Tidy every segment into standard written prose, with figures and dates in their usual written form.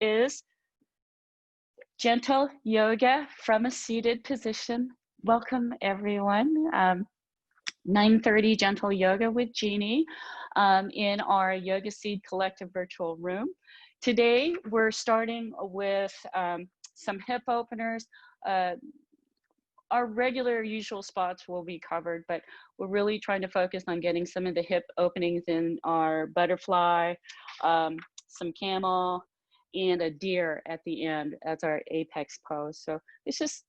is gentle yoga from a seated position. Welcome everyone. 9:30 gentle yoga with Jeani in our Yoga Seed Collective virtual room. Today we're starting with some hip openers. Our regular usual spots will be covered, but we're really trying to focus on getting some of the hip openings in our butterfly, some camel, and a deer at the end as our apex pose. So it's just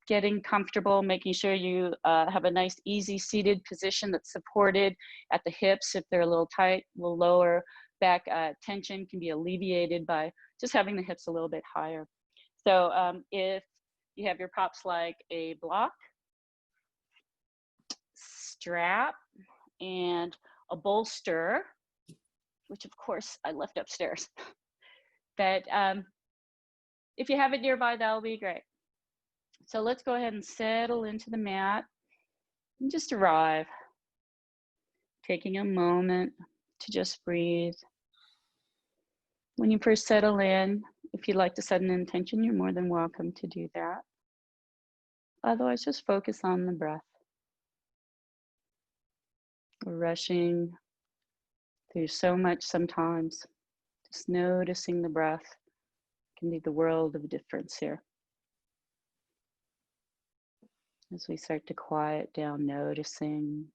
getting comfortable, making sure you have a nice, easy seated position that's supported at the hips. If they're a little tight, a little lower, back tension can be alleviated by just having the hips a little bit higher. So if you have your props like a block, strap, and a bolster, which of course I left upstairs. But if you have it nearby, that'll be great. So let's go ahead and settle into the mat and just arrive. Taking a moment to just breathe. When you first settle in, if you'd like to set an intention, you're more than welcome to do that. Otherwise, just focus on the breath. We're rushing through so much sometimes. Just noticing the breath can be the world of difference here. As we start to quiet down, noticing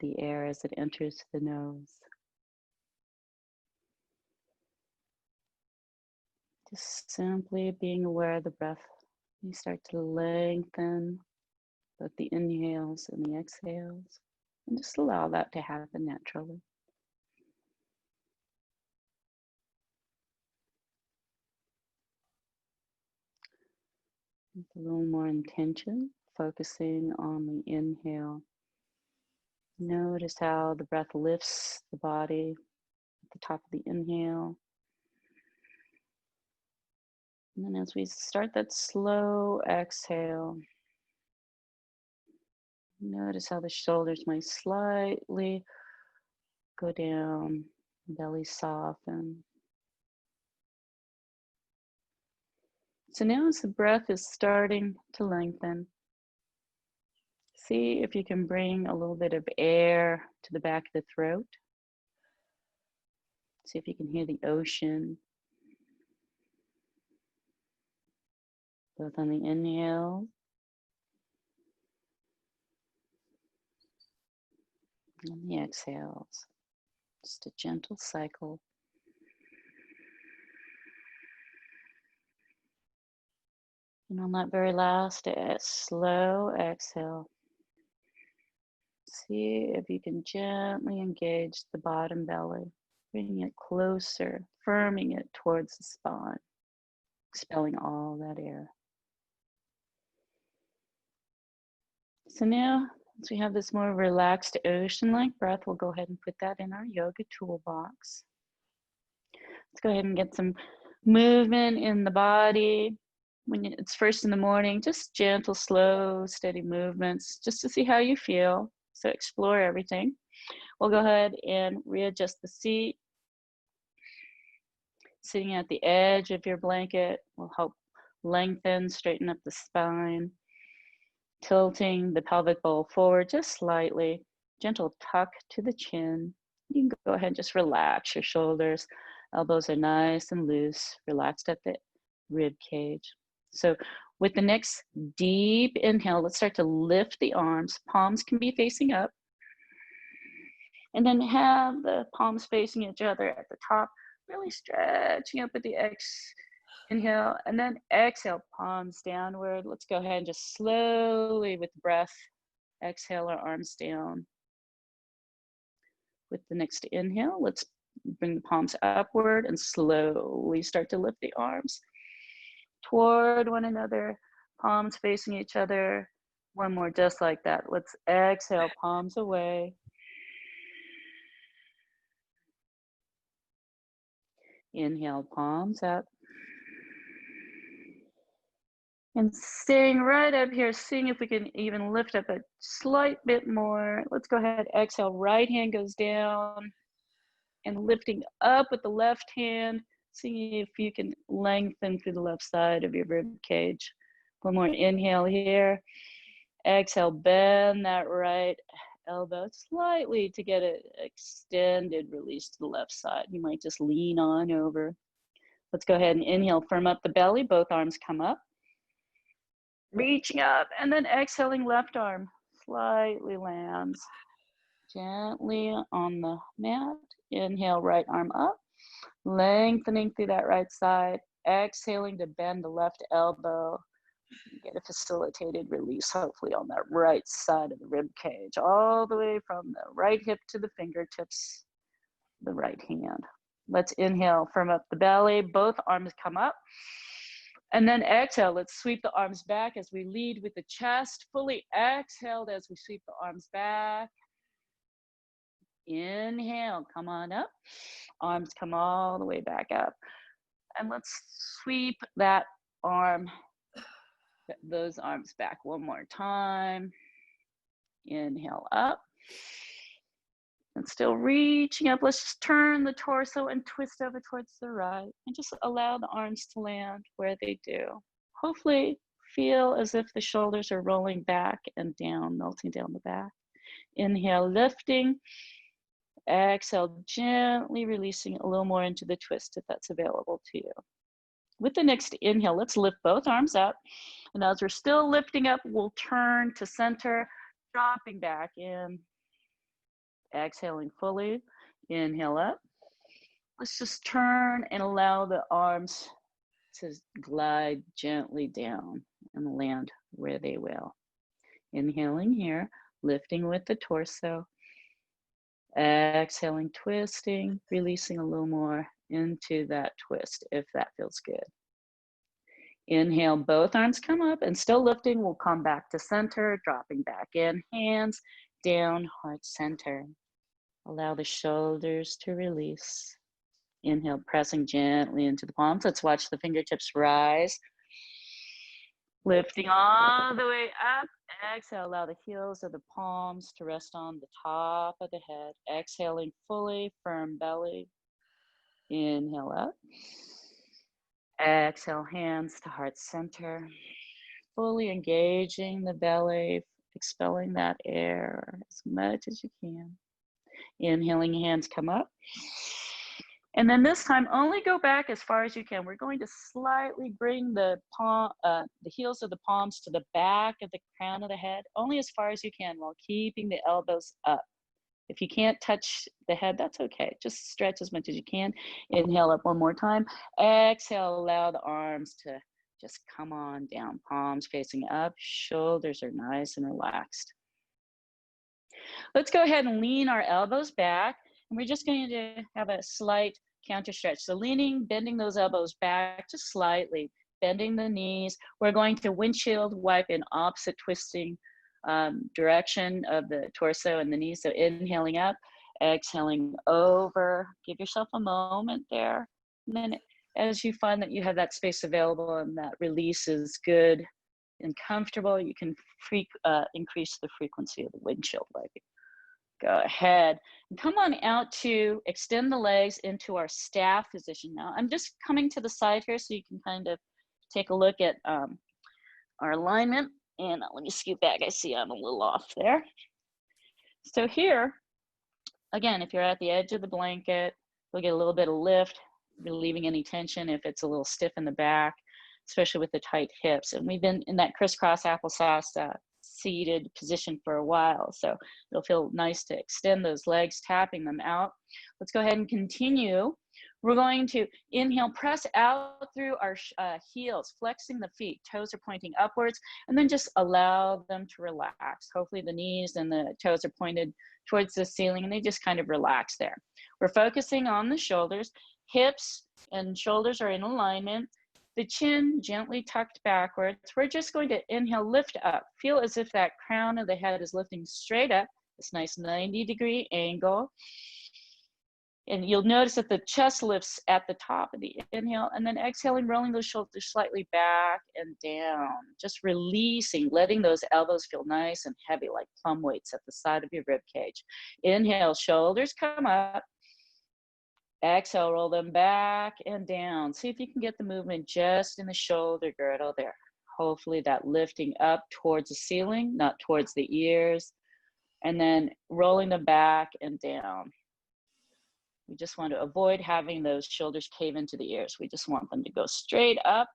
the air as it enters the nose. Just simply being aware of the breath. You start to lengthen both the inhales and the exhales, and just allow that to happen naturally. With a little more intention, focusing on the inhale. Notice how the breath lifts the body at the top of the inhale. And then as we start that slow exhale, notice how the shoulders might slightly go down, belly soften. So now as the breath is starting to lengthen, see if you can bring a little bit of air to the back of the throat. See if you can hear the ocean, both on the inhale and the exhales. Just a gentle cycle. And on that very last slow exhale, see if you can gently engage the bottom belly, bringing it closer, firming it towards the spine, expelling all that air. So now, as we have this more relaxed ocean-like breath, we'll go ahead and put that in our yoga toolbox. Let's go ahead and get some movement in the body. When it's first in the morning, just gentle, slow, steady movements, just to see how you feel. So explore everything. We'll go ahead and readjust the seat. Sitting at the edge of your blanket will help lengthen, straighten up the spine. Tilting the pelvic bowl forward just slightly. Gentle tuck to the chin. You can go ahead and just relax your shoulders. Elbows are nice and loose, relaxed at the rib cage. So with the next deep inhale, let's start to lift the arms. Palms can be facing up. And then have the palms facing each other at the top, really stretching up with the inhale, and then exhale, palms downward. Let's go ahead and just slowly, with breath, exhale our arms down. With the next inhale, let's bring the palms upward and slowly start to lift the arms toward one another, palms facing each other. One more, just like that. Let's exhale, palms away. Inhale, palms up. And staying right up here, seeing if we can even lift up a slight bit more. Let's go ahead, exhale, right hand goes down. And lifting up with the left hand, See if you can lengthen through the left side of your rib cage. One more inhale here. Exhale, bend that right elbow slightly to get an extended release to the left side. You might just lean on over. Let's go ahead and inhale, firm up the belly, both arms come up. Reaching up, and then exhaling, left arm slightly lands gently on the mat. Inhale, right arm up, lengthening through that right side. Exhaling to bend the left elbow. Get a facilitated release, hopefully on that right side of the rib cage, all the way from the right hip to the fingertips, the right hand. Let's inhale, firm up the belly, both arms come up. And then exhale, let's sweep the arms back as we lead with the chest, fully exhaled as we sweep the arms back. Inhale, come on up. Arms come all the way back up. And let's sweep that arm, those arms back one more time. Inhale up. And still reaching up. Let's just turn the torso and twist over towards the right. And just allow the arms to land where they do. Hopefully feel as if the shoulders are rolling back and down, melting down the back. Inhale, lifting. Exhale, gently releasing a little more into the twist if that's available to you. With the next inhale, let's lift both arms up. And as we're still lifting up, we'll turn to center, dropping back in. Exhaling fully. Inhale up. Let's just turn and allow the arms to glide gently down and land where they will. Inhaling here, lifting with the torso. Exhaling, twisting, releasing a little more into that twist if that feels good. Inhale, both arms come up, and still lifting, we'll come back to center, dropping back in, hands down, heart center. Allow the shoulders to release. Inhale, pressing gently into the palms. Let's watch the fingertips rise. Lifting all the way up. Exhale, allow the heels of the palms to rest on the top of the head. Exhaling fully, firm belly. Inhale up. Exhale, hands to heart center. Fully engaging the belly, expelling that air as much as you can. Inhaling, hands come up. And then this time, only go back as far as you can. We're going to slightly bring the heels of the palms to the back of the crown of the head, only as far as you can while keeping the elbows up. If you can't touch the head, that's okay. Just stretch as much as you can. Inhale up one more time. Exhale, allow the arms to just come on down. Palms facing up, shoulders are nice and relaxed. Let's go ahead and lean our elbows back. And we're just going to have a slight counter stretch. So leaning, bending those elbows back just slightly, bending the knees. We're going to windshield wipe in opposite twisting direction of the torso and the knees. So inhaling up, exhaling over. Give yourself a moment there. And then as you find that you have that space available and that release is good and comfortable, you can increase the frequency of the windshield wiping. Go ahead and come on out to extend the legs into our staff position. Now I'm just coming to the side here so you can kind of take a look at our alignment. And let me scoot back. I see I'm a little off there. So here, again, if you're at the edge of the blanket, you'll get a little bit of lift, relieving any tension if it's a little stiff in the back, especially with the tight hips. And we've been in that crisscross applesauce seated position for a while. So it'll feel nice to extend those legs, tapping them out. Let's go ahead and continue. We're going to inhale, press out through our heels, flexing the feet, toes are pointing upwards, and then just allow them to relax. Hopefully the knees and the toes are pointed towards the ceiling and they just kind of relax there. We're focusing on the shoulders, hips and shoulders are in alignment. The chin gently tucked backwards. We're just going to inhale, lift up. Feel as if that crown of the head is lifting straight up, this nice 90-degree angle. And you'll notice that the chest lifts at the top of the inhale, and then exhaling, rolling those shoulders slightly back and down. Just releasing, letting those elbows feel nice and heavy like plum weights at the side of your rib cage. Inhale, shoulders come up. Exhale, roll them back and down. See if you can get the movement just in the shoulder girdle there. Hopefully that lifting up towards the ceiling, not towards the ears. And then rolling them back and down. We just want to avoid having those shoulders cave into the ears. We just want them to go straight up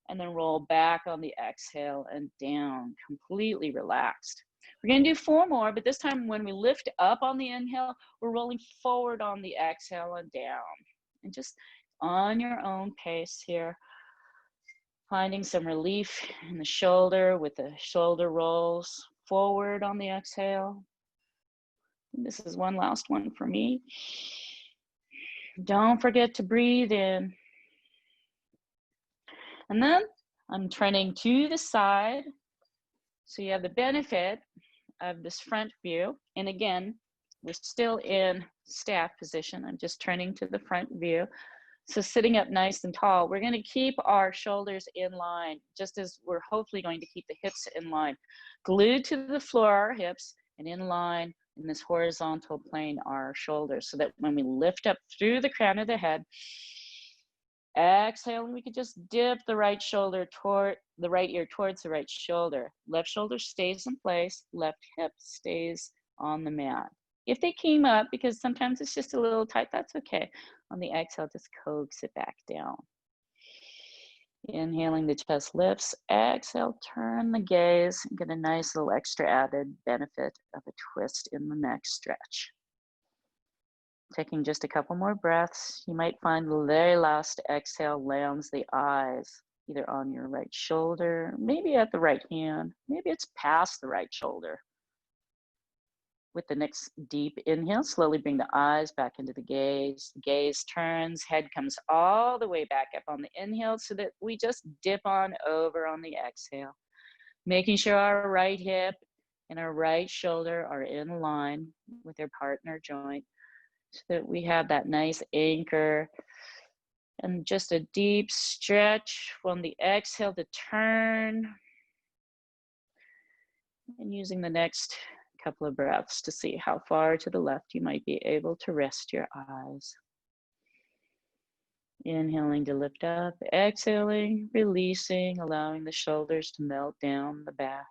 and then roll back on the exhale and down, completely relaxed. We're going to do 4 more, but this time when we lift up on the inhale, we're rolling forward on the exhale and down. And just on your own pace here, finding some relief in the shoulder with the shoulder rolls forward on the exhale. And this is one last one for me. Don't forget to breathe in. And then I'm turning to the side. So you have the benefit of this front view. And again, we're still in staff position. I'm just turning to the front view. So sitting up nice and tall, we're going to keep our shoulders in line, just as we're hopefully going to keep the hips in line. Glued to the floor, our hips, and in line in this horizontal plane, our shoulders, so that when we lift up through the crown of the head, exhale, and we could just dip the right shoulder toward the right ear towards the right shoulder. Left shoulder stays in place, left hip stays on the mat. If they came up, because sometimes it's just a little tight, that's okay. On the exhale, just coax it back down. Inhaling, the chest lifts. Exhale, turn the gaze, and get a nice little extra added benefit of a twist in the neck stretch. Taking just a couple more breaths, you might find the very last exhale lands the eyes, either on your right shoulder, maybe at the right hand, maybe it's past the right shoulder. With the next deep inhale, slowly bring the eyes back into the gaze. The gaze turns, head comes all the way back up on the inhale so that we just dip on over on the exhale. Making sure our right hip and our right shoulder are in line with their partner joint so that we have that nice anchor and just a deep stretch on the exhale to turn. And using the next couple of breaths to see how far to the left you might be able to rest your eyes. Inhaling to lift up, exhaling, releasing, allowing the shoulders to melt down the back.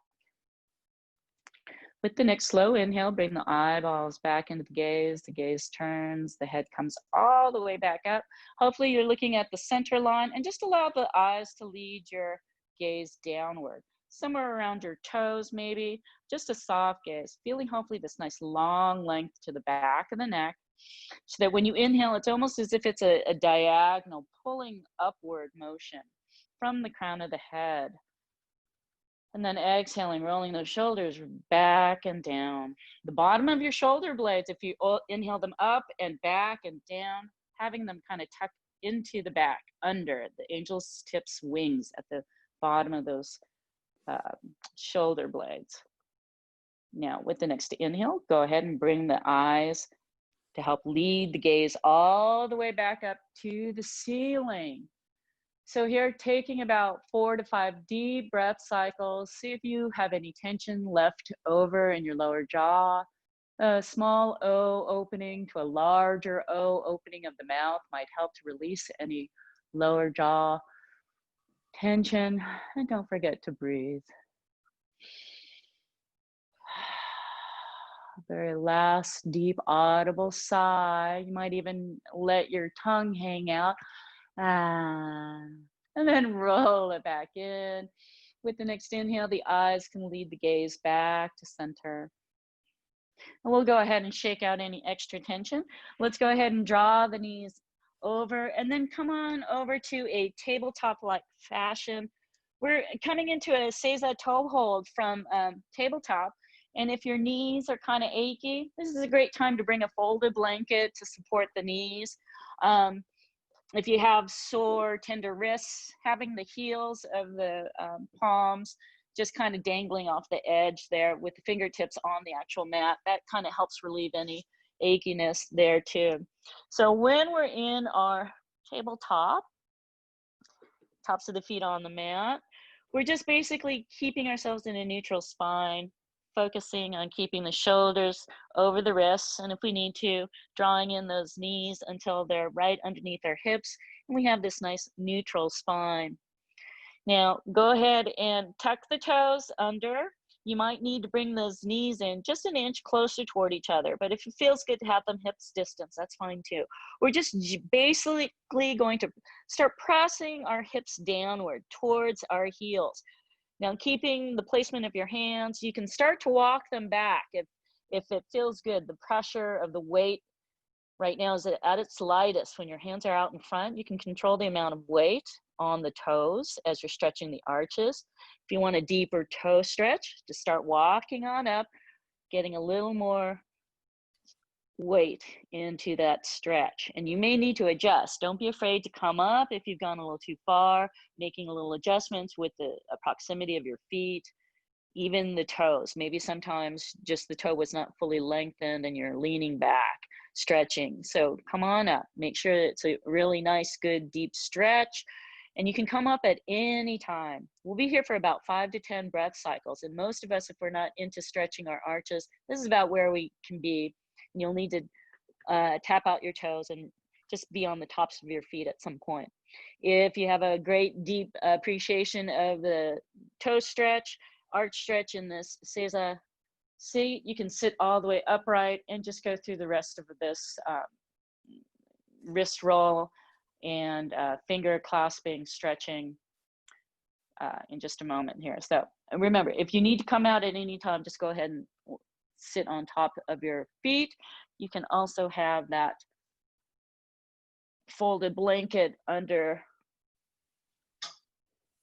With the next slow inhale, bring the eyeballs back into the gaze turns, the head comes all the way back up. Hopefully you're looking at the center line and just allow the eyes to lead your gaze downward. Somewhere around your toes, maybe, just a soft gaze, feeling hopefully this nice long length to the back of the neck, so that when you inhale, it's almost as if it's a diagonal pulling upward motion from the crown of the head. And then exhaling, rolling those shoulders back and down. The bottom of your shoulder blades, if you inhale them up and back and down, having them kind of tuck into the back, under the angel's tips wings at the bottom of those shoulder blades. Now, with the next inhale, go ahead and bring the eyes to help lead the gaze all the way back up to the ceiling. So here, taking about 4 to 5 deep breath cycles. See if you have any tension left over in your lower jaw. A small O opening to a larger O opening of the mouth might help to release any lower jaw tension. And don't forget to breathe. Very last deep audible sigh. You might even let your tongue hang out. And then roll it back in. With the next inhale, the eyes can lead the gaze back to center. And we'll go ahead and shake out any extra tension. Let's go ahead and draw the knees over and then come on over to a tabletop-like fashion. We're coming into a seiza toe hold from tabletop. And if your knees are kind of achy, this is a great time to bring a folded blanket to support the knees. If you have sore, tender wrists, having the heels of the palms just kind of dangling off the edge there with the fingertips on the actual mat, that kind of helps relieve any achiness there too. So when we're in our tabletop, tops of the feet on the mat, we're just basically keeping ourselves in a neutral spine. focusing on keeping the shoulders over the wrists, and if we need to, drawing in those knees until they're right underneath our hips, and we have this nice neutral spine. Now, go ahead and tuck the toes under. You might need to bring those knees in just an inch closer toward each other, but if it feels good to have them hips distance, that's fine too. We're just basically going to start pressing our hips downward towards our heels. Now, keeping the placement of your hands, you can start to walk them back if it feels good. The pressure of the weight right now is at its lightest when your hands are out in front. You can control the amount of weight on the toes as you're stretching the arches. If you want a deeper toe stretch, just start walking on up, getting a little more weight into that stretch. And you may need to adjust. Don't be afraid to come up if you've gone a little too far, making a little adjustments with the proximity of your feet, even the toes. Maybe sometimes just the toe was not fully lengthened and you're leaning back, stretching. So come on up, make sure it's a really nice, good, deep stretch. And you can come up at any time. We'll be here for about 5 to 10 breath cycles. And most of us, if we're not into stretching our arches, this is about where we can be. And you'll need to tap out your toes and just be on the tops of your feet at some point. If you have a great deep appreciation of the toe stretch, arch stretch in this Seiza seat, you can sit all the way upright and just go through the rest of this wrist roll and finger clasping, stretching in just a moment here. So remember, if you need to come out at any time, just go ahead and sit on top of your feet. You can also have that folded blanket under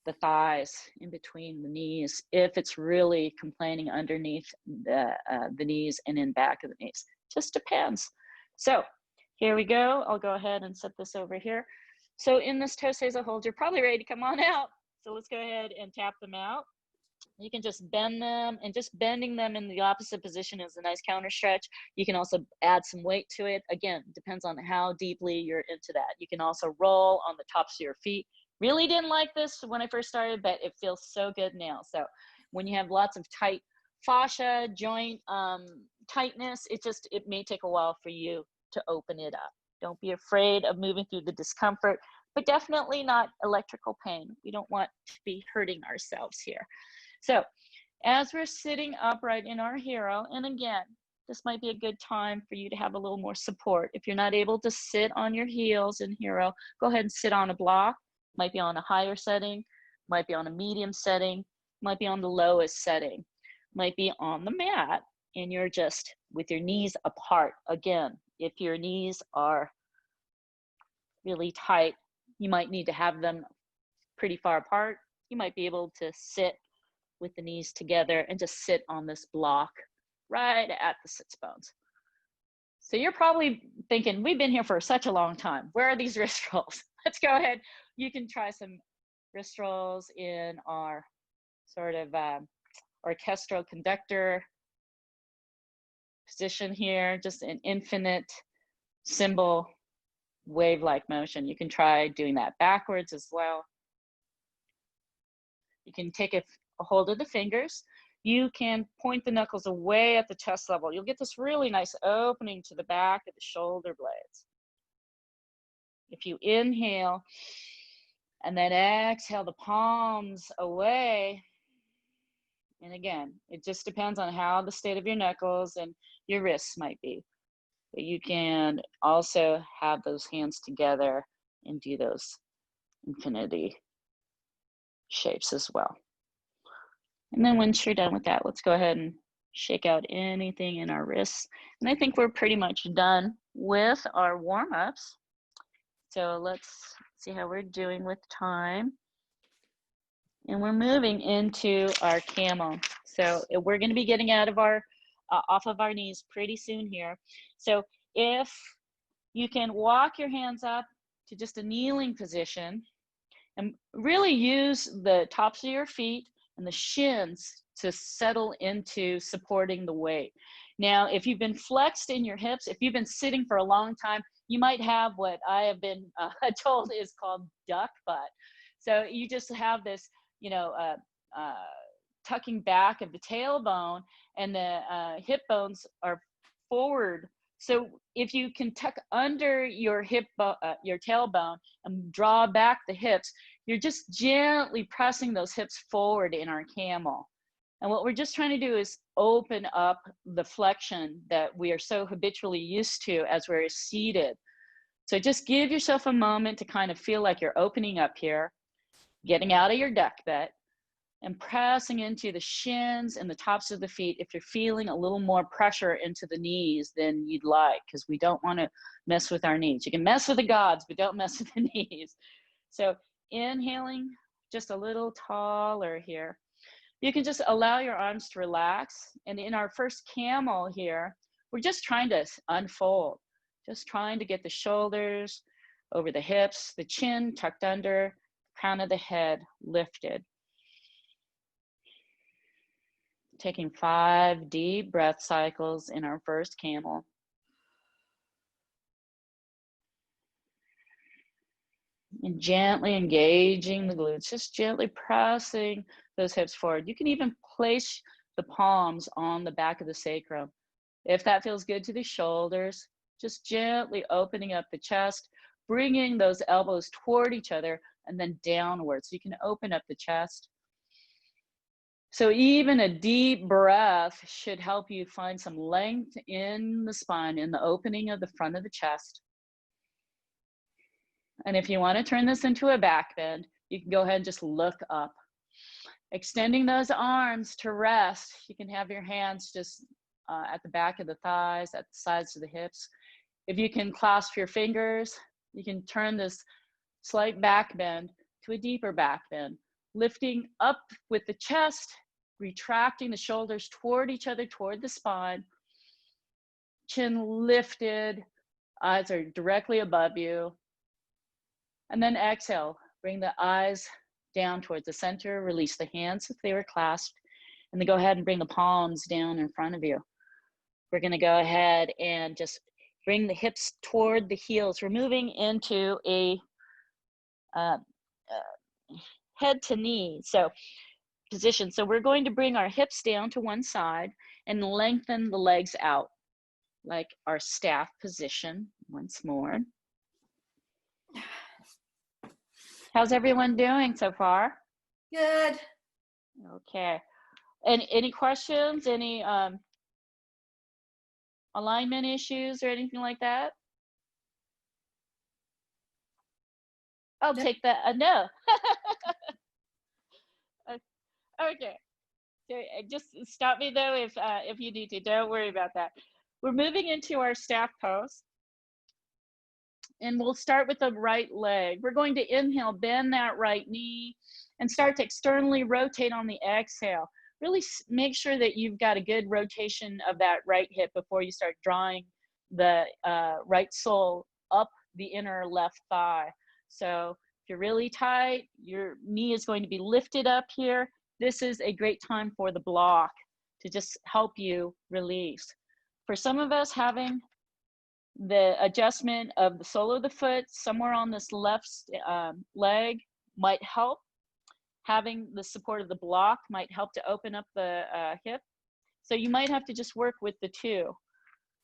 the thighs, in between the knees, if it's really complaining underneath the knees and in back of the knees. Just depends. So here we go. I'll go ahead and set this over here. So in this toe seiza hold, you're probably ready to come on out. So let's go ahead and tap them out. You can just bend them, and just bending them in the opposite position is a nice counter stretch. You can also add some weight to it. Again, depends on how deeply you're into that. You can also roll on the tops of your feet. Really didn't like this when I first started, but it feels so good now. So when you have lots of tight fascia, joint tightness, it may take a while for you to open it up. Don't be afraid of moving through the discomfort, but definitely not electrical pain. We don't want to be hurting ourselves here. So as we're sitting upright in our hero, and again, this might be a good time for you to have a little more support. If you're not able to sit on your heels in hero, go ahead and sit on a block. Might be on a higher setting, might be on a medium setting, might be on the lowest setting, might be on the mat, and you're just with your knees apart. Again, if your knees are really tight, you might need to have them pretty far apart. You might be able to sit with the knees together and just sit on this block right at the sits bones. So you're probably thinking, we've been here for such a long time. Where are these wrist rolls? Let's go ahead. You can try some wrist rolls in our sort of orchestral conductor position here, just an infinite cymbal wave-like motion. You can try doing that backwards as well. You can take a hold of the fingers. You can point the knuckles away at the chest level. You'll get this really nice opening to the back of the shoulder blades. If you inhale and then exhale the palms away, and again, it just depends on how the state of your knuckles and your wrists might be. But you can also have those hands together and do those infinity shapes as well. And then once you're done with that, let's go ahead and shake out anything in our wrists. And I think we're pretty much done with our warm-ups. So let's see how we're doing with time. And we're moving into our camel. So we're going to be getting out of our off of our knees pretty soon here. So if you can walk your hands up to just a kneeling position and really use the tops of your feet and the shins to settle into supporting the weight. Now, if you've been flexed in your hips, if you've been sitting for a long time, you might have what I have been told is called duck butt. So you just have this, tucking back of the tailbone, and the hip bones are forward. So if you can tuck under your your tailbone and draw back the hips, you're just gently pressing those hips forward in our camel. And what we're just trying to do is open up the flexion that we are so habitually used to as we're seated. So just give yourself a moment to kind of feel like you're opening up here, getting out of your duck bed, and pressing into the shins and the tops of the feet if you're feeling a little more pressure into the knees than you'd like, because we don't want to mess with our knees. You can mess with the gods, but don't mess with the knees. So inhaling just a little taller here. You can just allow your arms to relax. And in our first camel here, we're just trying to unfold, just trying to get the shoulders over the hips, the chin tucked under, crown of the head lifted. Taking 5 deep breath cycles in our first camel. And gently engaging the glutes, just gently pressing those hips forward. You can even place the palms on the back of the sacrum. If that feels good to the shoulders, just gently opening up the chest, bringing those elbows toward each other and then downwards. So you can open up the chest. So even a deep breath should help you find some length in the spine, in the opening of the front of the chest. And if you want to turn this into a back bend, you can go ahead and just look up. Extending those arms to rest. You can have your hands just at the back of the thighs, at the sides of the hips. If you can clasp your fingers, you can turn this slight back bend to a deeper back bend. Lifting up with the chest, retracting the shoulders toward each other, toward the spine. Chin lifted, eyes are directly above you. And then exhale, bring the eyes down towards the center, release the hands if they were clasped, and then go ahead and bring the palms down in front of you. We're gonna go ahead and just bring the hips toward the heels. We're moving into a head to knee position. So we're going to bring our hips down to one side and lengthen the legs out like our staff position once more. How's everyone doing so far? Good. Okay. And any questions, any alignment issues or anything like that? I'll take that. No. Okay. So just stop me though if you need to. Don't worry about that. We're moving into our staff pose. And we'll start with the right leg. We're going to inhale, bend that right knee, and start to externally rotate on the exhale. Really make sure that you've got a good rotation of that right hip before you start drawing the right sole up the inner left thigh. So if you're really tight, your knee is going to be lifted up here. This is a great time for the block to just help you release. For some of us, having the adjustment of the sole of the foot somewhere on this left leg might help. Having the support of the block might help to open up the hip. So you might have to just work with the two.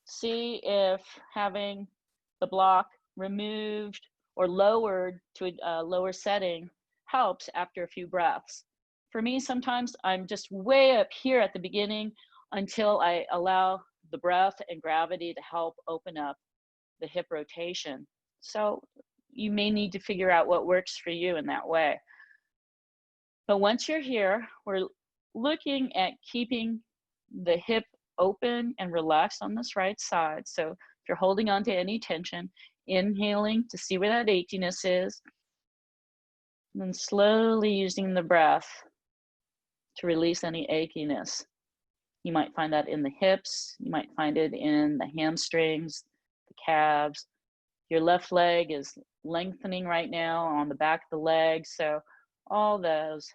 See if having the block removed or lowered to a lower setting helps after a few breaths. For me, sometimes I'm just way up here at the beginning until I allow the breath and gravity to help open up the hip rotation. So you may need to figure out what works for you in that way. But once you're here, we're looking at keeping the hip open and relaxed on this right side. So if you're holding on to any tension, inhaling to see where that achiness is, and then slowly using the breath to release any achiness. You might find that in the hips, you might find it in the hamstrings, the calves. Your left leg is lengthening right now on the back of the leg. So all those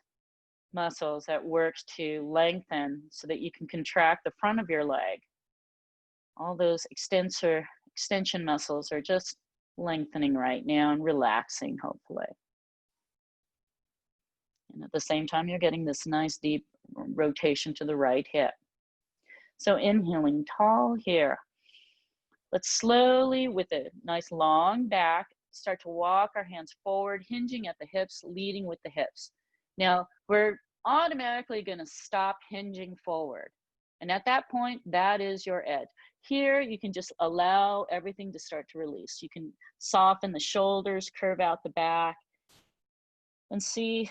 muscles that work to lengthen so that you can contract the front of your leg. All those extension muscles are just lengthening right now and relaxing, hopefully. And at the same time, you're getting this nice deep rotation to the right hip. So inhaling tall here. Let's slowly, with a nice long back, start to walk our hands forward, hinging at the hips, leading with the hips. Now, we're automatically going to stop hinging forward. And at that point, that is your edge. Here, you can just allow everything to start to release. You can soften the shoulders, curve out the back, and see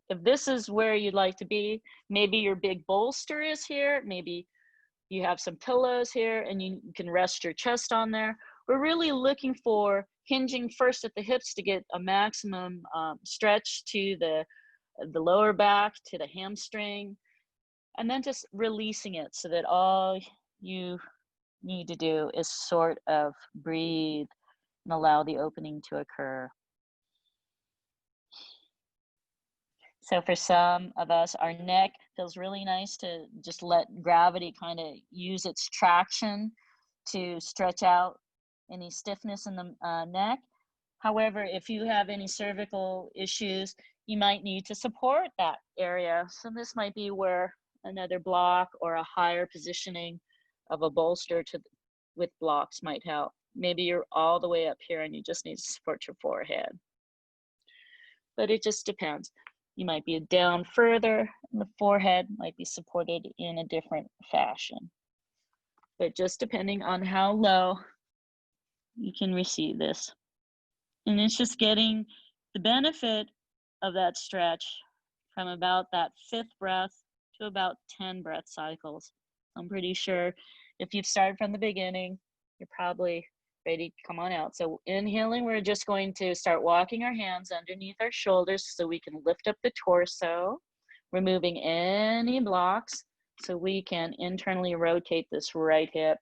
if this is where you'd like to be. Maybe your big bolster is here. Maybe you have some pillows here and you can rest your chest on there. We're really looking for hinging first at the hips to get a maximum stretch to the lower back, to the hamstring, and then just releasing it so that all you need to do is sort of breathe and allow the opening to occur. So for some of us, our neck feels really nice to just let gravity kind of use its traction to stretch out any stiffness in the neck. However, if you have any cervical issues, you might need to support that area. So this might be where another block or a higher positioning of a bolster with blocks might help. Maybe you're all the way up here and you just need to support your forehead. But it just depends. You might be down further, and the forehead might be supported in a different fashion. But just depending on how low you can receive this. And it's just getting the benefit of that stretch from about that 5th breath to about 10 breath cycles. I'm pretty sure if you've started from the beginning, you're probably ready to come on out. So inhaling, we're just going to start walking our hands underneath our shoulders so we can lift up the torso, removing any blocks so we can internally rotate this right hip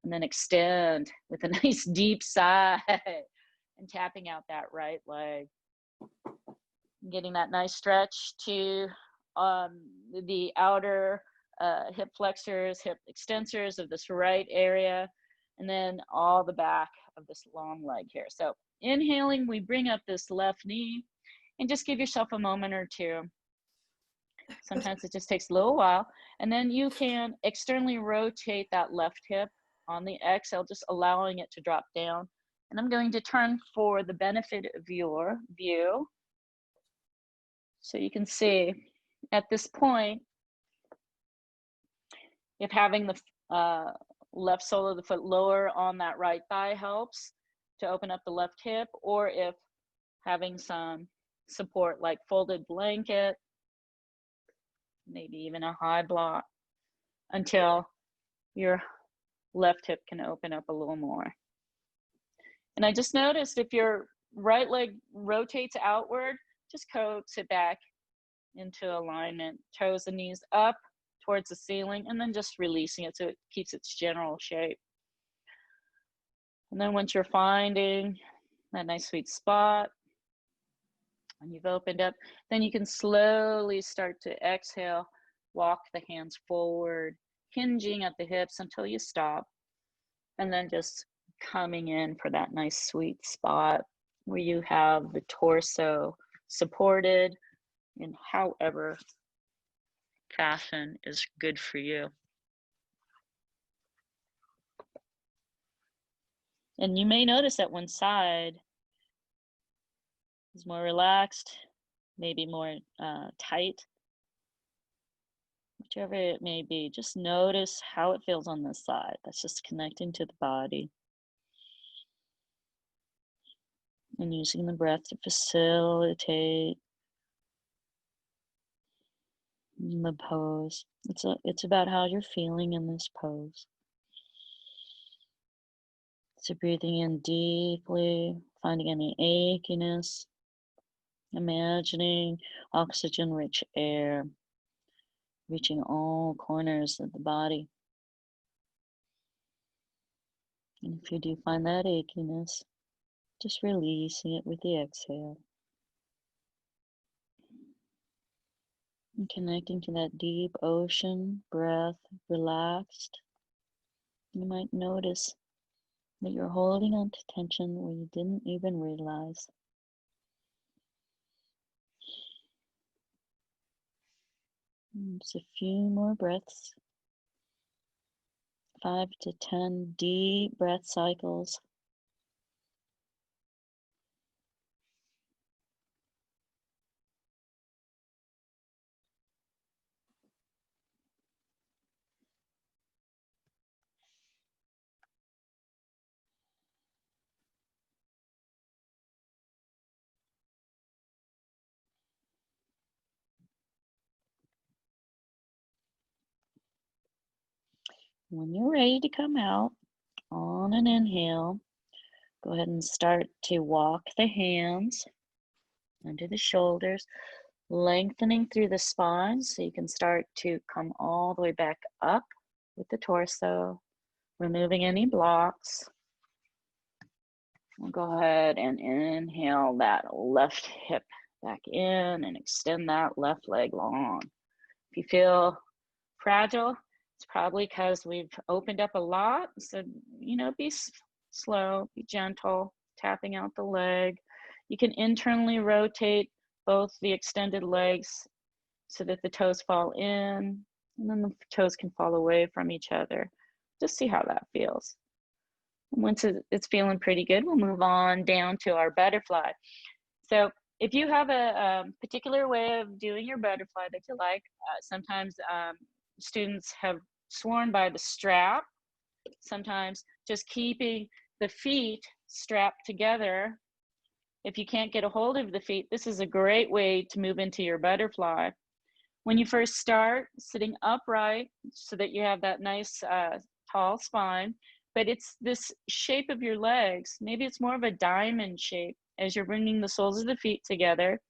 and then extend with a nice deep sigh and tapping out that right leg. Getting that nice stretch to the outer hip flexors, hip extensors of this right area, and then all the back of this long leg here. So inhaling, we bring up this left knee and just give yourself a moment or two. Sometimes it just takes a little while. And then you can externally rotate that left hip on the exhale, just allowing it to drop down. And I'm going to turn for the benefit of your view. So you can see at this point, if having the left sole of the foot lower on that right thigh helps to open up the left hip, or if having some support like folded blanket, maybe even a high block, until your left hip can open up a little more. And I just noticed if your right leg rotates outward, just coax it back into alignment, toes and knees up towards the ceiling, and then just releasing it so it keeps its general shape. And then once you're finding that nice sweet spot and you've opened up, then you can slowly start to exhale, walk the hands forward, hinging at the hips until you stop, and then just coming in for that nice sweet spot where you have the torso supported in however fashion is good for you. And you may notice that one side is more relaxed, maybe more tight, whichever it may be. Just notice how it feels on this side. That's just connecting to the body. And using the breath to facilitate the pose. It's about how you're feeling in this pose. So breathing in deeply, finding any achiness, imagining oxygen-rich air reaching all corners of the body. And if you do find that achiness, just releasing it with the exhale. And connecting to that deep ocean breath, relaxed. You might notice that you're holding on to tension where you didn't even realize. Just a few more breaths. 5 to 10 deep breath cycles. When you're ready to come out on an inhale, go ahead and start to walk the hands under the shoulders, lengthening through the spine so you can start to come all the way back up with the torso, removing any blocks. We'll go ahead and inhale that left hip back in and extend that left leg long. If you feel fragile, it's probably because we've opened up a lot. So, be slow, be gentle, tapping out the leg. You can internally rotate both the extended legs so that the toes fall in, and then the toes can fall away from each other. Just see how that feels. Once it's feeling pretty good, we'll move on down to our butterfly. So if you have a particular way of doing your butterfly that you like, sometimes students have sworn by the strap, sometimes just keeping the feet strapped together. If you can't get a hold of the feet, this is a great way to move into your butterfly. When you first start, sitting upright so that you have that nice tall spine, but it's this shape of your legs. Maybe it's more of a diamond shape. As you're bringing the soles of the feet together,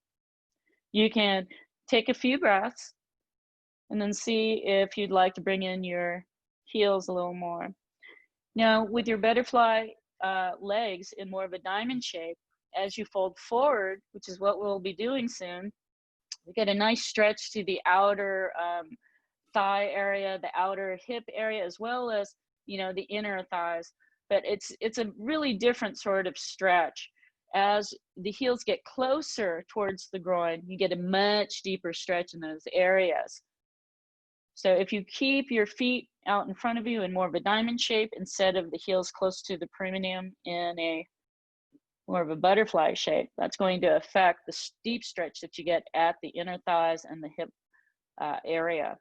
you can take a few breaths and then see if you'd like to bring in your heels a little more. Now, with your butterfly legs in more of a diamond shape, as you fold forward, which is what we'll be doing soon, we get a nice stretch to the outer thigh area, the outer hip area, as well as the inner thighs. But it's a really different sort of stretch. As the heels get closer towards the groin, you get a much deeper stretch in those areas. So if you keep your feet out in front of you in more of a diamond shape instead of the heels close to the perineum in a more of a butterfly shape, that's going to affect the deep stretch that you get at the inner thighs and the hip area.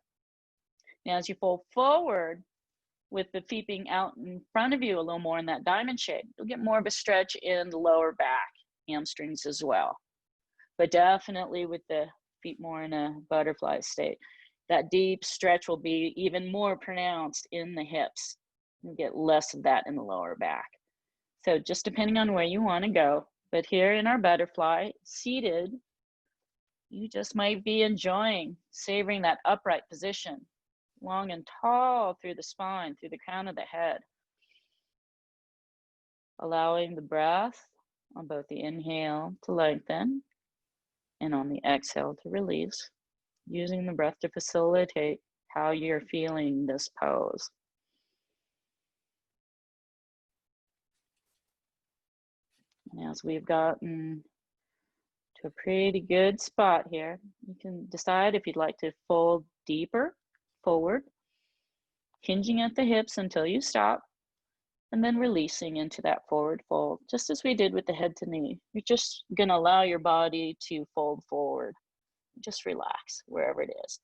Now, as you fold forward with the feet being out in front of you a little more in that diamond shape, you'll get more of a stretch in the lower back, hamstrings as well. But definitely with the feet more in a butterfly state, that deep stretch will be even more pronounced in the hips. You get less of that in the lower back. So just depending on where you want to go. But here in our butterfly, seated, you just might be enjoying, savoring that upright position, long and tall through the spine, through the crown of the head. Allowing the breath on both the inhale to lengthen and on the exhale to release, using the breath to facilitate how you're feeling this pose. And as we've gotten to a pretty good spot here, you can decide if you'd like to fold deeper forward, hinging at the hips until you stop, and then releasing into that forward fold, just as we did with the head to knee. You're just going to allow your body to fold forward. Just relax wherever it is.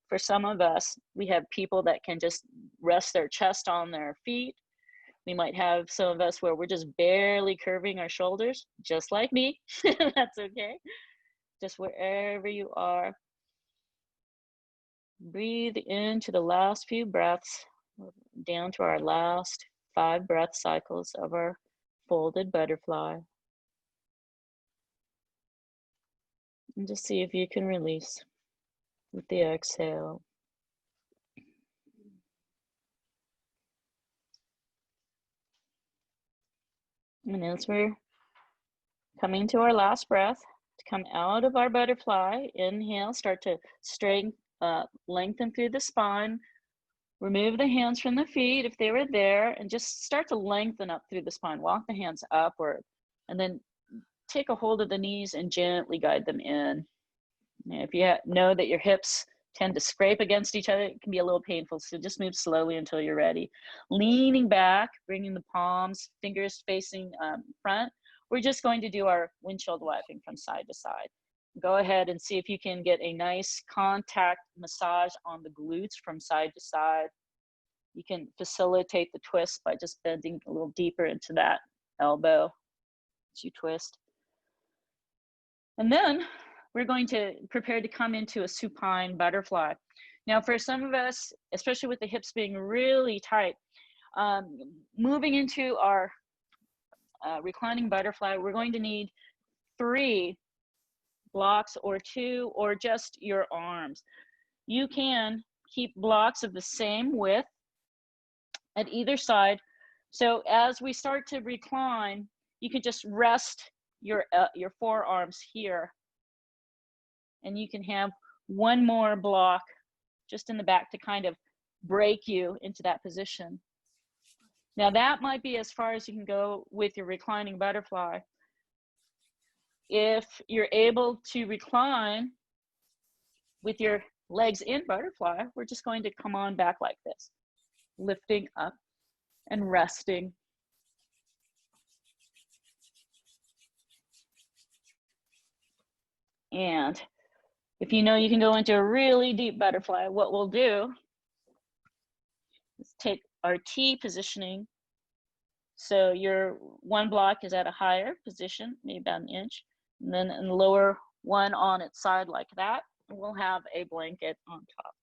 For some of us, we have people that can just rest their chest on their feet. We might have some of us where we're just barely curving our shoulders, just like me. That's okay. Just wherever you are. Breathe into the last few breaths, down to our last 5 breath cycles of our folded butterfly. And just see if you can release with the exhale. And as we're coming to our last breath, to come out of our butterfly, inhale, start to straighten, lengthen through the spine, remove the hands from the feet if they were there, and just start to lengthen up through the spine. Walk the hands upward, and then take a hold of the knees and gently guide them in. If you know that your hips tend to scrape against each other. It can be a little painful, so just move slowly until you're ready. Leaning back, bringing the palms, fingers facing front. We're just going to do our windshield wiping from side to side. Go ahead and see if you can get a nice contact massage on the glutes from side to side. You can facilitate the twist by just bending a little deeper into that elbow as you twist. And then we're going to prepare to come into a supine butterfly. Now, for some of us, especially with the hips being really tight, moving into our reclining butterfly, we're going to need 3 blocks or 2 or just your arms. You can keep blocks of the same width at either side. So as we start to recline, you can just rest your forearms here, and you can have 1 more block just in the back to kind of break you into that position. Now that might be as far as you can go with your reclining butterfly. If you're able to recline with your legs in butterfly, we're just going to come on back like this, lifting up and resting. And if you know you can go into a really deep butterfly, what we'll do is take our T positioning. So your 1 block is at a higher position, maybe about 1 inch, and then in the lower one on its side like that, and we'll have a blanket on top.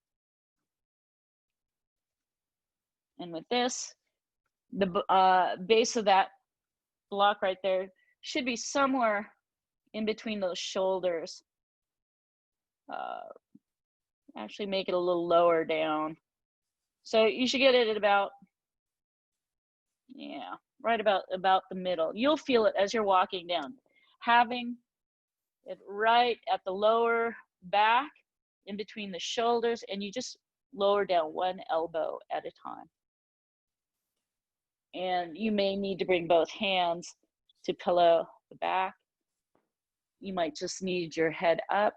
And with this, the base of that block right there should be somewhere in between those shoulders. Actually make it a little lower down. So you should get it at about, yeah, right about the middle. You'll feel it as you're walking down. Having it right at the lower back, in between the shoulders, and you just lower down 1 elbow at a time. And you may need to bring both hands to pillow the back. You might just need your head up.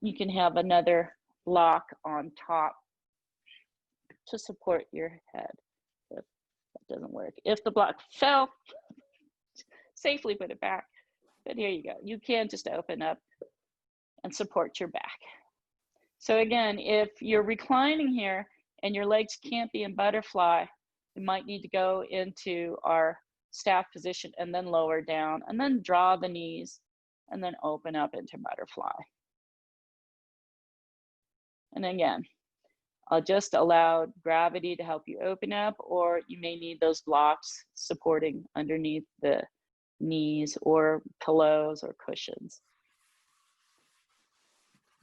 You can have another block on top to support your head if that doesn't work. If the block fell, safely put it back. But here you go. You can just open up and support your back. So again, if you're reclining here and your legs can't be in butterfly, you might need to go into our staff position and then lower down and then draw the knees and then open up into butterfly. And again, I'll just allow gravity to help you open up, or you may need those blocks supporting underneath the knees or pillows or cushions.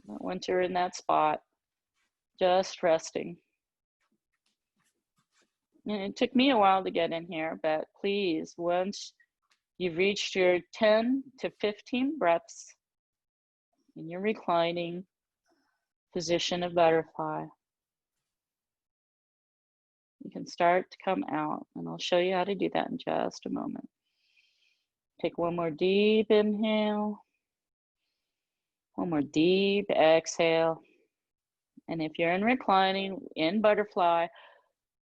Once you're in that spot, just resting. And it took me a while to get in here, but please, once you've reached your 10 to 15 breaths in your reclining position of butterfly, you can start to come out, and I'll show you how to do that in just a moment. Take 1 more deep inhale, 1 more deep exhale. And if you're in reclining, in butterfly,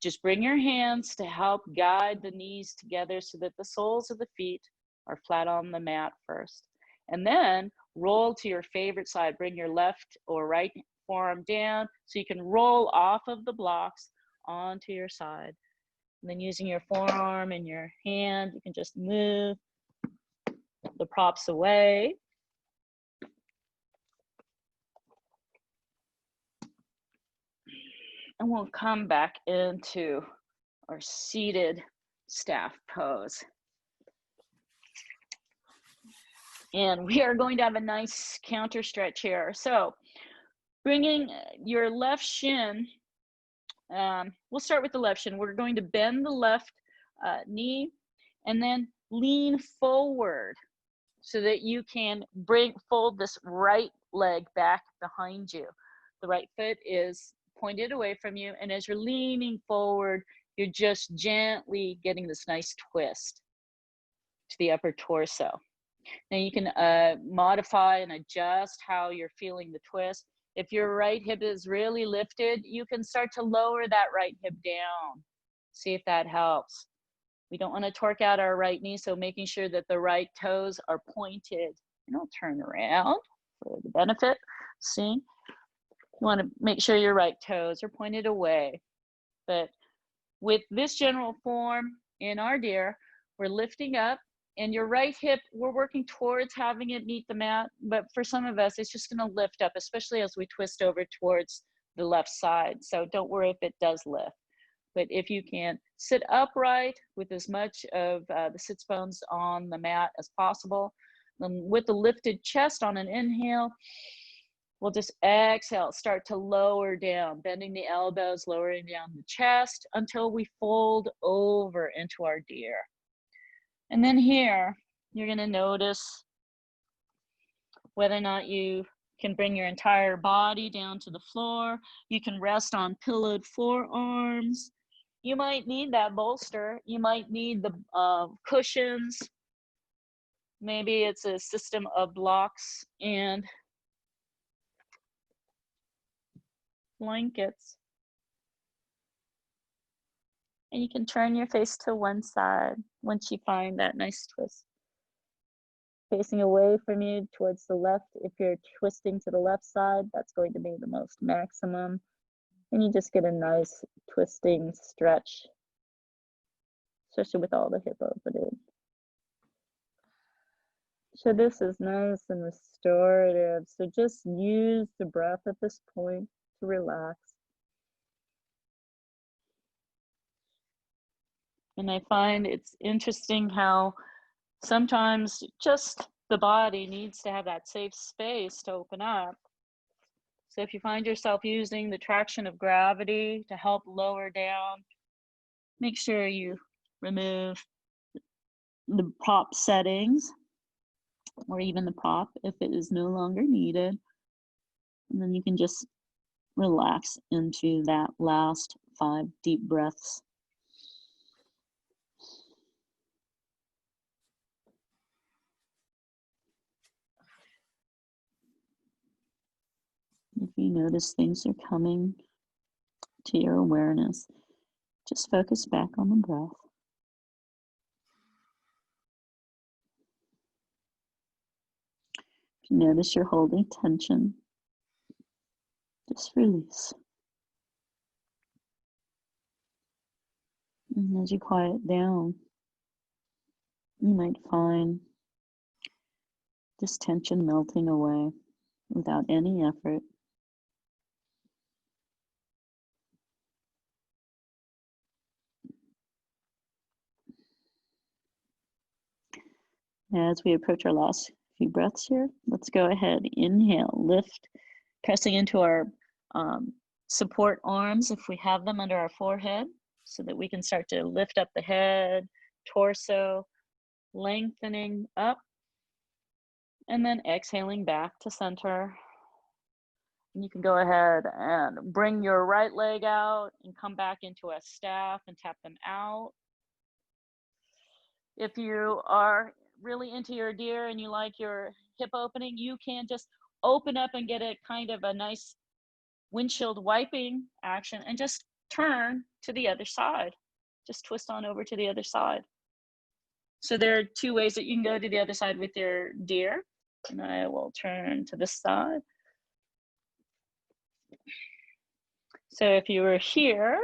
just bring your hands to help guide the knees together so that the soles of the feet are flat on the mat first. And then roll to your favorite side. Bring your left or right forearm down so you can roll off of the blocks onto your side. And then using your forearm and your hand, you can just move the props away. And we'll come back into our seated staff pose. And we are going to have a nice counter stretch here. So bringing your left shin, we'll start with the left shin. We're going to bend the left knee and then lean forward so that you can fold this right leg back behind you. The right foot is pointed away from you, and as you're leaning forward, you're just gently getting this nice twist to the upper torso. Now you can modify and adjust how you're feeling the twist. If your right hip is really lifted, you can start to lower that right hip down. See if that helps. We don't want to torque out our right knee, so making sure that the right toes are pointed. And I'll turn around for the benefit. See? You want to make sure your right toes are pointed away. But with this general form in our deer, we're lifting up, and your right hip, we're working towards having it meet the mat. But for some of us, it's just going to lift up, especially as we twist over towards the left side. So don't worry if it does lift. But if you can sit upright with as much of the sits bones on the mat as possible, with the lifted chest on an inhale, we'll just exhale, start to lower down, bending the elbows, lowering down the chest until we fold over into our deer. And then here, you're going to notice whether or not you can bring your entire body down to the floor. You can rest on pillowed forearms. You might need that bolster. You might need the cushions. Maybe it's a system of blocks and blankets. And you can turn your face to one side once you find that nice twist. Facing away from you towards the left. If you're twisting to the left side, that's going to be the most maximum. And you just get a nice twisting stretch, especially with all the hip opening. So this is nice and restorative. So just use the breath at this point to relax. And I find it's interesting how sometimes just the body needs to have that safe space to open up. So if you find yourself using the traction of gravity to help lower down, make sure you remove the prop settings or even the prop if it is no longer needed. And then you can just relax into that last 5 deep breaths. If you notice things are coming to your awareness, just focus back on the breath. If you notice you're holding tension, just release. And as you quiet down, you might find this tension melting away without any effort. As we approach our last few breaths here, let's go ahead, inhale, lift, pressing into our support arms if we have them under our forehead so that we can start to lift up the head, torso, lengthening up, and then exhaling back to center. And you can go ahead and bring your right leg out and come back into a staff and tap them out. If you are really into your deer and you like your hip opening, you can just open up and get a kind of a nice windshield wiping action and just turn to the other side. Just twist on over to the other side. So there are 2 ways that you can go to the other side with your deer. And I will turn to this side. So if you were here,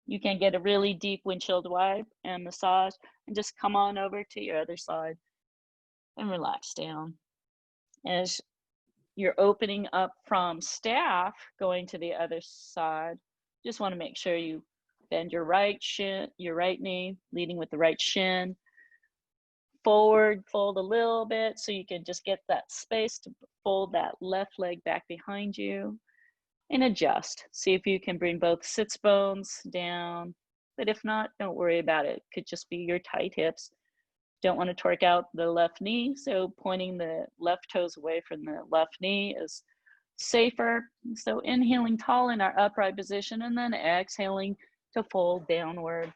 you can get a really deep windshield wipe and massage and just come on over to your other side and relax down. As you're opening up from staff, going to the other side, just want to make sure you bend your right shin, your right knee, leading with the right shin. Forward, fold a little bit so you can just get that space to fold that left leg back behind you and adjust. See if you can bring both sits bones down, but if not, don't worry about it. It could just be your tight hips. Don't want to torque out the left knee, so pointing the left toes away from the left knee is safer. So inhaling tall in our upright position and then exhaling to fold downward.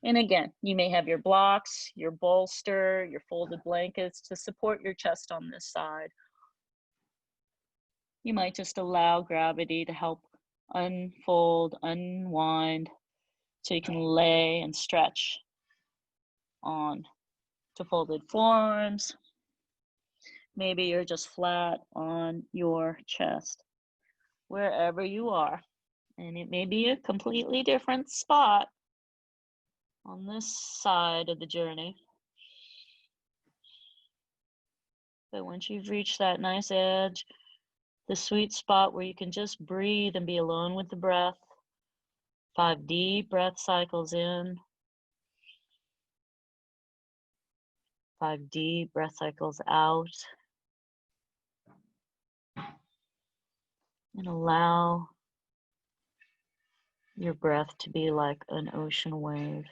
And again, you may have your blocks, your bolster, your folded blankets to support your chest on this side. You might just allow gravity to help unfold, unwind, so you can lay and stretch on to folded forms. Maybe you're just flat on your chest, wherever you are. And it may be a completely different spot on this side of the journey. But once you've reached that nice edge, the sweet spot where you can just breathe and be alone with the breath, 5 deep breath cycles in, 5 deep breath cycles out, and allow your breath to be like an ocean wave.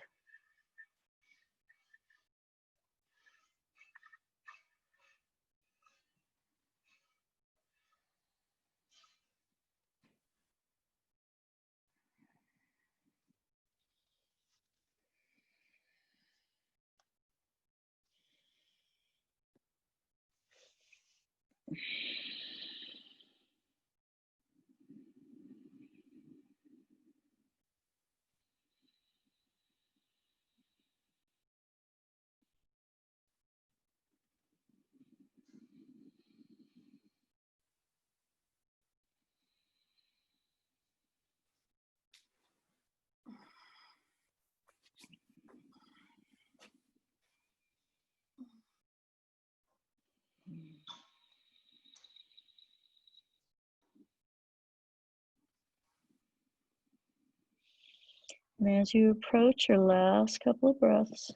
And as you approach your last couple of breaths,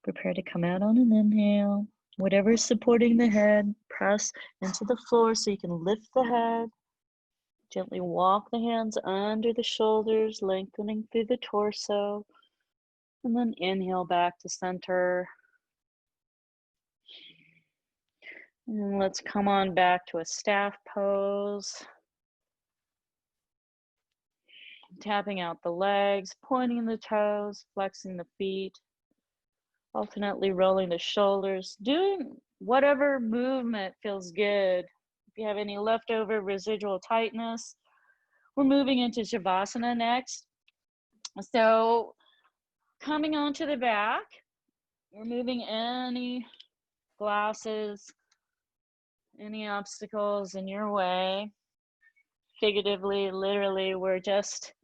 prepare to come out on an inhale. Whatever is supporting the head, press into the floor so you can lift the head. Gently walk the hands under the shoulders, lengthening through the torso. And then inhale back to center. And let's come on back to a staff pose. Tapping out the legs, pointing the toes, flexing the feet, alternately rolling the shoulders, doing whatever movement feels good. If you have any leftover residual tightness, we're moving into Shavasana next. So coming onto the back, removing any glasses, any obstacles in your way. Figuratively, literally, we're just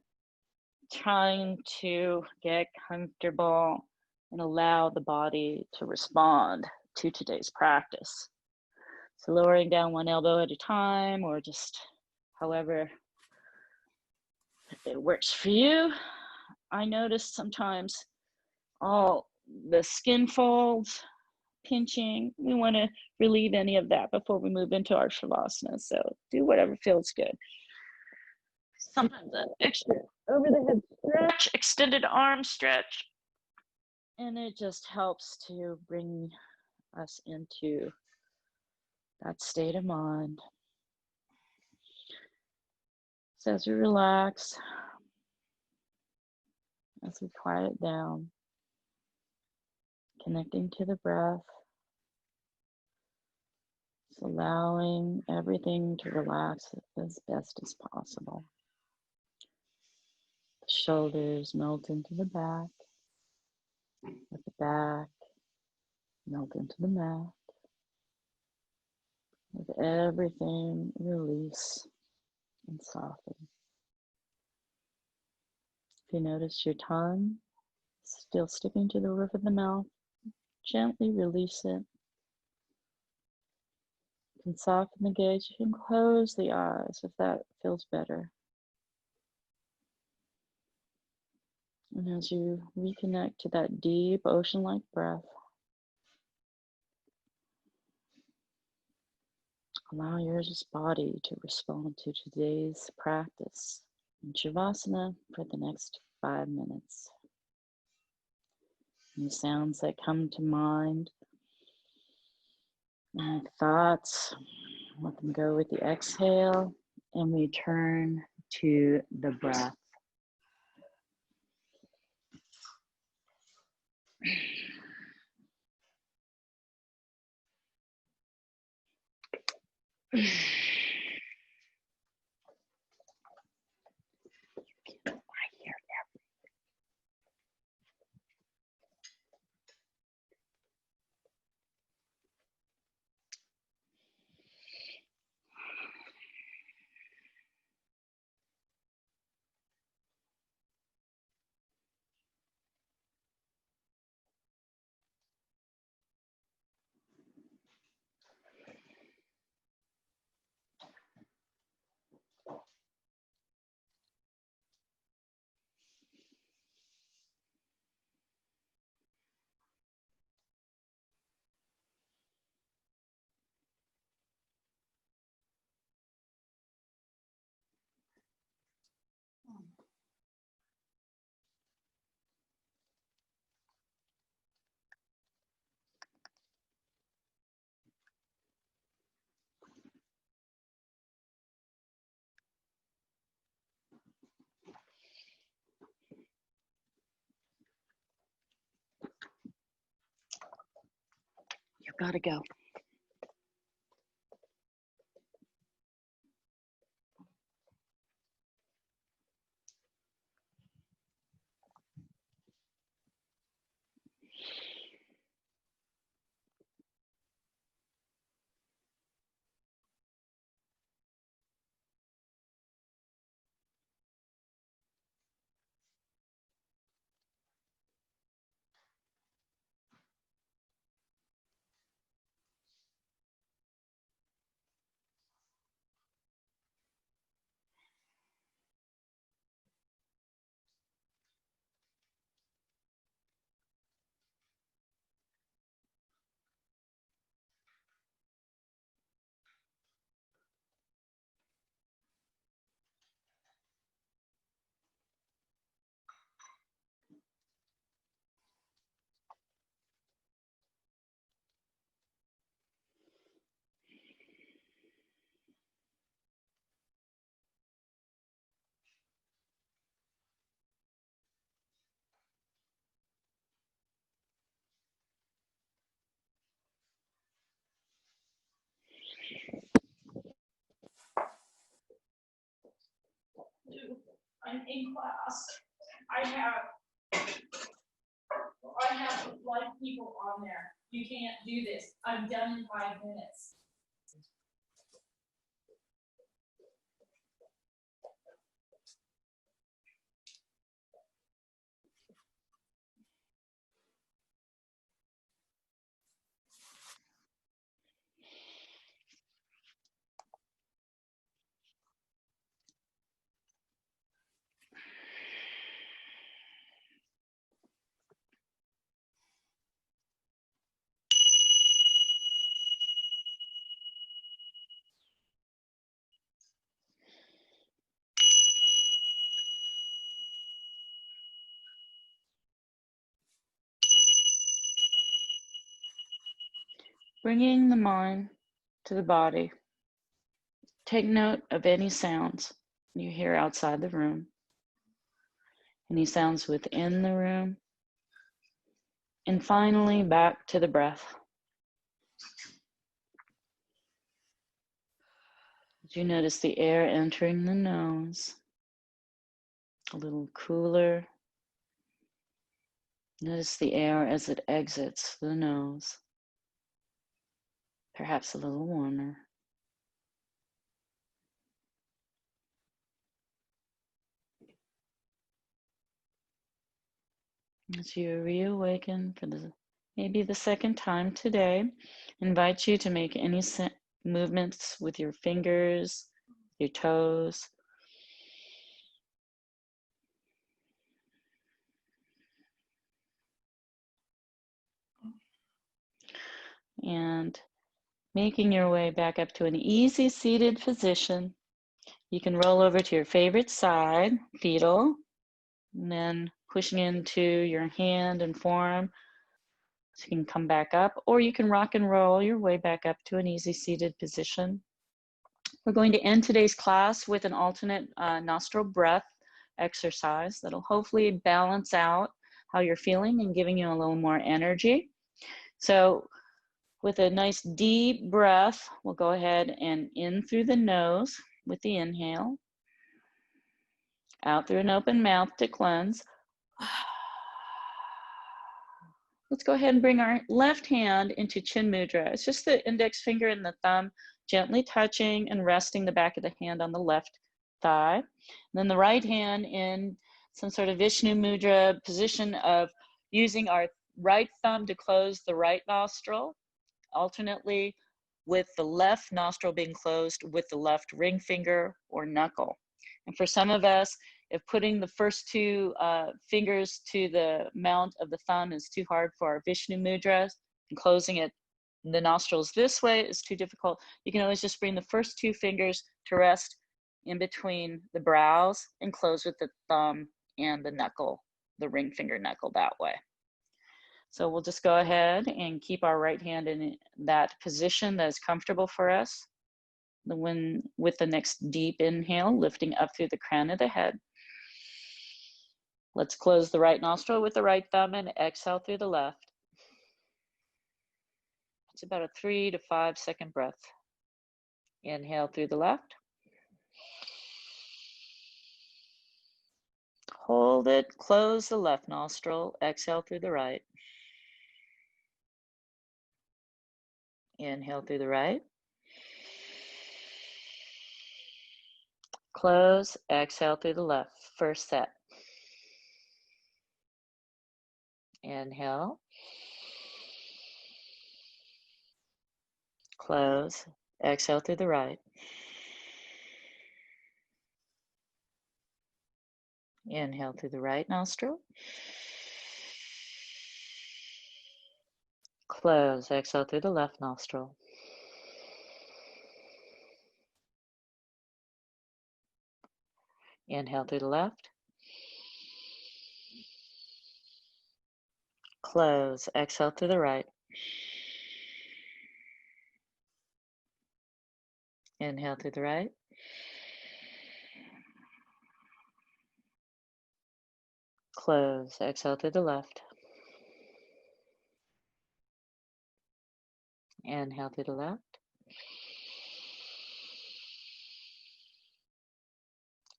trying to get comfortable and allow the body to respond to today's practice. So lowering down one elbow at a time, or just however it works for you. I notice sometimes all the skin folds, pinching, we want to relieve any of that before we move into our Shavasana. So do whatever feels good. Sometimes an extra over the head stretch, extended arm stretch, and it just helps to bring us into that state of mind. So as we relax, as we quiet down, connecting to the breath, just allowing everything to relax as best as possible. The shoulders melt into the back, let the back melt into the mat. Let everything release and soften. If you notice your tongue still sticking to the roof of the mouth, gently release it. You can soften the gaze. You can close the eyes if that feels better. And as you reconnect to that deep ocean-like breath, allow your body to respond to today's practice in Shavasana for the next 5 minutes. Any sounds that come to mind, any thoughts, let them go with the exhale, and we turn to the breath. Gotta go. I'm in class. I have like people on there. You can't do this. I'm done in 5 minutes. Bringing the mind to the body. Take note of any sounds you hear outside the room, any sounds within the room, and finally back to the breath. As you notice the air entering the nose, a little cooler. Notice the air as it exits the nose, perhaps a little warmer. As you reawaken for maybe the second time today, I invite you to make any movements with your fingers, your toes. And making your way back up to an easy seated position. You can roll over to your favorite side, fetal, and then pushing into your hand and forearm. So you can come back up, or you can rock and roll your way back up to an easy seated position. We're going to end today's class with an alternate nostril breath exercise that'll hopefully balance out how you're feeling and giving you a little more energy. So with a nice deep breath, we'll go ahead and in through the nose with the inhale, out through an open mouth to cleanse. Let's go ahead and bring our left hand into Chin Mudra. It's just the index finger and the thumb gently touching and resting the back of the hand on the left thigh. And then the right hand in some sort of Vishnu Mudra position of using our right thumb to close the right nostril, alternately with the left nostril being closed with the left ring finger or knuckle. And for some of us, if putting the first two fingers to the mount of the thumb is too hard for our Vishnu Mudra, and closing it, the nostrils this way is too difficult, you can always just bring the first two fingers to rest in between the brows and close with the thumb and the knuckle, the ring finger knuckle that way. So we'll just go ahead and keep our right hand in that position that is comfortable for us. With the next deep inhale, lifting up through the crown of the head. Let's close the right nostril with the right thumb and exhale through the left. It's about a 3 to 5 second breath. Inhale through the left. Hold it, close the left nostril, exhale through the right. Inhale through the right. Close, exhale through the left. First set. Inhale. Close, exhale through the right. Inhale through the right nostril. Close, exhale through the left nostril. Inhale through the left. Close, exhale through the right. Inhale through the right. Close, exhale through the left. Inhale through the left.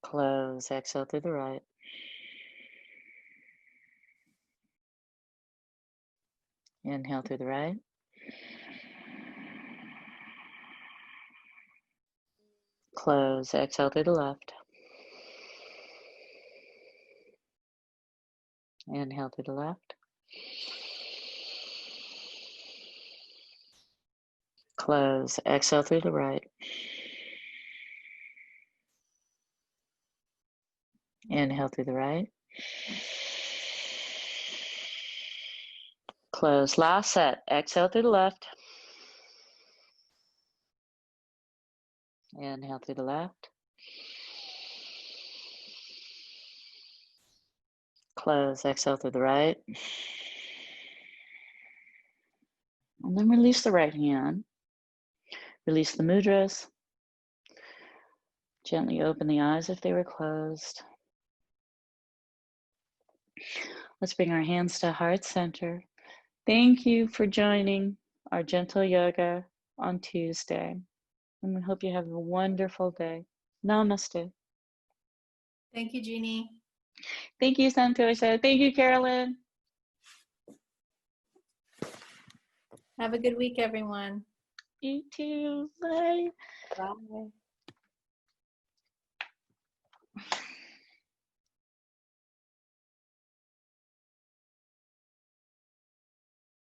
Close, exhale through the right. Inhale through the right. Close, exhale through the left. Inhale through the left. Close, exhale through the right. Inhale through the right. Close, last set. Exhale through the left. Inhale through the left. Close, exhale through the right. And then release the right hand. Release the mudras. Gently open the eyes if they were closed. Let's bring our hands to heart center. Thank you for joining our gentle yoga on Tuesday. And we hope you have a wonderful day. Namaste. Thank you, Jeani. Thank you, Santosha. Thank you, Carolyn. Have a good week, everyone. You too. Bye. Bye.